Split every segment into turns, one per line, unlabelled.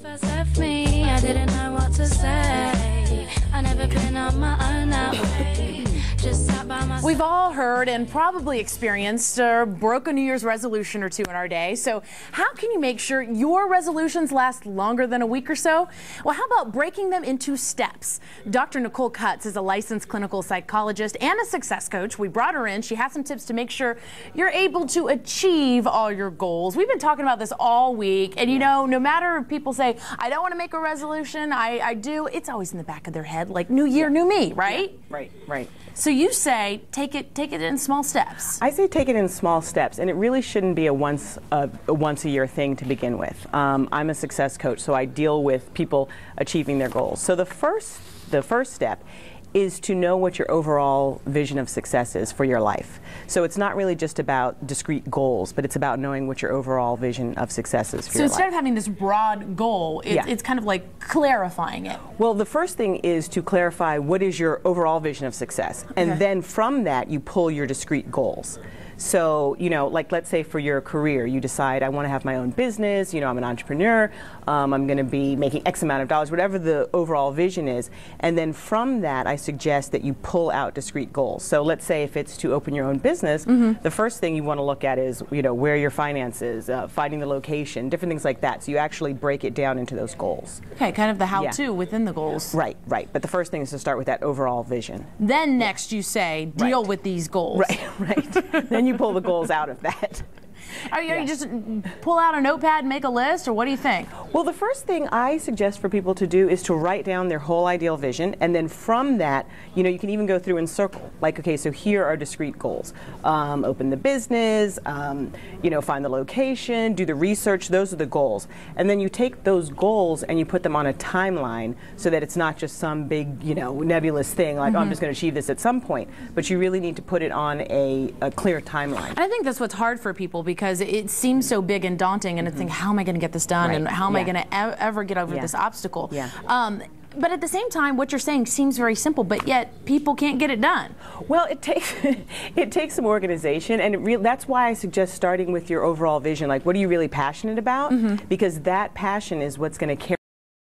first left me, I didn't know what to say. I never been on my own that way. Just sat by myself.
We've all heard and probably experienced or broke a New Year's resolution or two in our day. So how can you make sure your resolutions last longer than a week or so? Well, how about breaking them into steps? Dr. Nicole Cutts is a licensed clinical psychologist and a success coach. We brought her in. She has some tips to make sure you're able to achieve all your goals. We've been talking about this all week. And you know, no matter if people say, I don't want to make a resolution, I do, it's always in the back of their head, like new year, new me, right?
Yeah. Right.
So you say take it in small steps.
I say take it in small steps, and it really shouldn't be a once a year thing to begin with. I'm a success coach, so I deal with people achieving their goals. So the first step is to know what your overall vision of success is for your life. So it's not really just about discrete goals, but it's about knowing what your overall vision of success is for your life.
So instead of having this broad goal, it's kind of like clarifying it.
Well, the first thing is to clarify what is your overall vision of success. And then from that, you pull your discrete goals. So, you know, like let's say for your career, you decide I want to have my own business, you know, I'm an entrepreneur, I'm going to be making X amount of dollars, whatever the overall vision is. And then from that, I suggest that you pull out discrete goals. So let's say if it's to open your own business, the first thing you want to look at is, you know, where your finances, finding the location, different things like that. So you actually break it down into those goals.
Okay, kind of the how-to within the goals.
Right. But the first thing is to start with that overall vision.
Then next you say, deal with these goals.
Right. Then you pull the goals out of that.
Are you just pull out a notepad and make a list, or what do you think?
Well, the first thing I suggest for people to do is to write down their whole ideal vision, and then from that, you know, you can even go through and circle. Like, okay, so here are discrete goals. Open the business, you know, find the location, do the research, those are the goals. And then you take those goals and you put them on a timeline so that it's not just some big, you know, nebulous thing like, oh, I'm just going to achieve this at some point. But you really need to put it on a clear timeline.
And I think that's what's hard for people because it seems so big and daunting, and to think, how am I going to get this done, and how am I going to ever get over this obstacle? But at the same time, what you're saying seems very simple, but yet people can't get it done.
Well, it takes some organization, and that's why I suggest starting with your overall vision. Like, what are you really passionate about? Because that passion is what's going to carry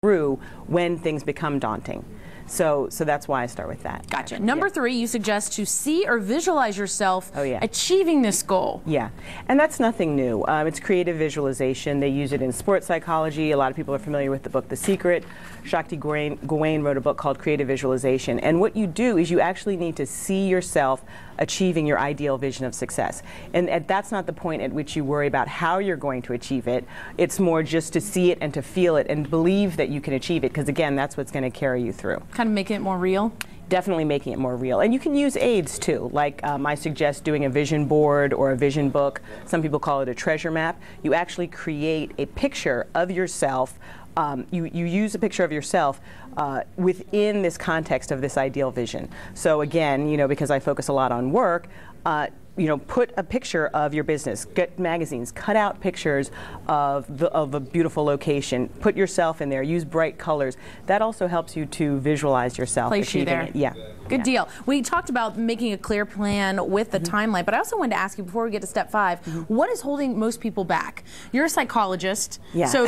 through when things become daunting. So that's why I start with that.
Gotcha. Number 3, you suggest to see or visualize yourself achieving this goal.
Yeah, and that's nothing new. It's creative visualization. They use it in sports psychology. A lot of people are familiar with the book The Secret. Shakti Gawain wrote a book called Creative Visualization. And what you do is you actually need to see yourself achieving your ideal vision of success. And that's not the point at which you worry about how you're going to achieve it. It's more just to see it and to feel it and believe that you can achieve it, because again, that's what's going to carry you through.
Kind of making it more real?
Definitely making it more real. And you can use aids too, like I suggest doing a vision board or a vision book. Some people call it a treasure map. You actually create a picture of yourself. You use a picture of yourself within this context of this ideal vision. So again, you know, because I focus a lot on work, you know, put a picture of your business, get magazines, cut out pictures of a beautiful location, put yourself in there, use bright colors. That also helps you to visualize yourself achieving it. Yeah.
Good deal. We talked about making a clear plan with the timeline, but I also wanted to ask you before we get to step 5, what is holding most people back? You're a psychologist, so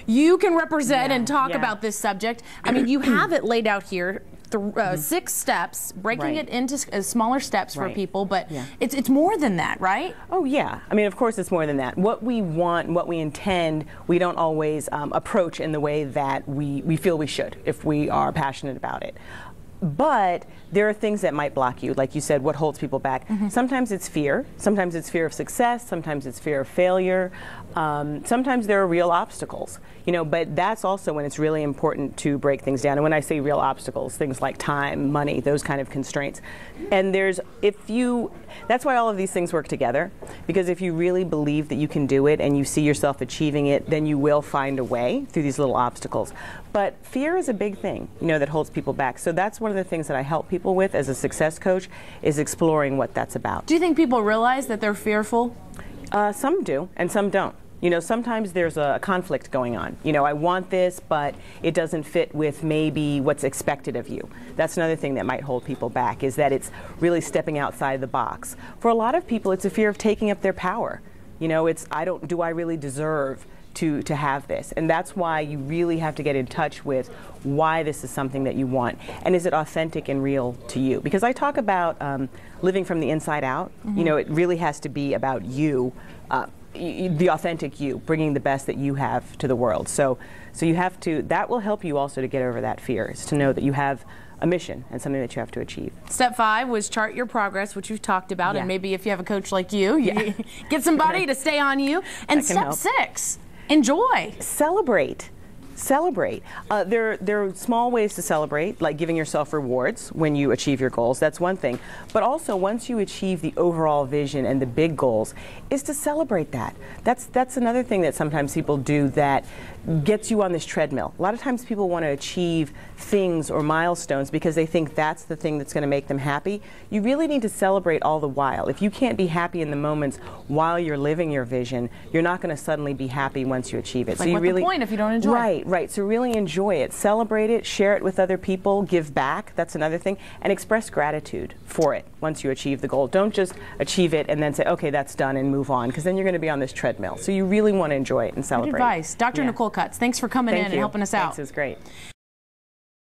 you can represent and talk about this subject. I mean, you have it laid out here. 6 steps, breaking it into smaller steps for people, but it's more than that, right?
Oh yeah, I mean, of course it's more than that. What we want, what we intend, we don't always approach in the way that we feel we should if we are passionate about it. But there are things that might block you, like you said, what holds people back. Sometimes it's fear. Sometimes it's fear of success. Sometimes it's fear of failure. Sometimes there are real obstacles, you know, but that's also when it's really important to break things down. And when I say real obstacles, things like time, money, those kind of constraints. And that's why all of these things work together, because if you really believe that you can do it and you see yourself achieving it, then you will find a way through these little obstacles. But fear is a big thing, you know, that holds people back. So that's one of the things that I help people with as a success coach, is exploring what that's about.
Do you think people realize that they're fearful?
Some do, and some don't. You know, sometimes there's a conflict going on. You know, I want this, but it doesn't fit with maybe what's expected of you. That's another thing that might hold people back, is that it's really stepping outside the box. For a lot of people, it's a fear of taking up their power. You know, it's, do I really deserve to have this. And that's why you really have to get in touch with why this is something that you want. And is it authentic and real to you? Because I talk about living from the inside out. You know, it really has to be about you, the authentic you, bringing the best that you have to the world. So you have to, that will help you also to get over that fear, is to know that you have a mission and something that you have to achieve.
Step 5 was chart your progress, which you've talked about,
Yeah.
and maybe if you have a coach like you, get somebody to stay on you. And step
help.
6, enjoy.
Celebrate. Celebrate. There are small ways to celebrate, like giving yourself rewards when you achieve your goals. That's one thing. But also, once you achieve the overall vision and the big goals, is to celebrate that. That's another thing that sometimes people do that gets you on this treadmill. A lot of times people want to achieve things or milestones because they think that's the thing that's going to make them happy. You really need to celebrate all the while. If you can't be happy in the moments while you're living your vision, you're not going to suddenly be happy once you achieve it.
Like,
so you
what's
really,
the point if you don't enjoy it?
Right. So really enjoy it, celebrate it, share it with other people, give back. That's another thing, and express gratitude for it once you achieve the goal. Don't just achieve it and then say, okay, that's done, and move on, because then you're going to be on this treadmill. So you really want to enjoy it and celebrate.
Good advice. Dr.
Yeah.
Nicole Cutts, thanks for coming in and helping us out.
Thanks, it was great.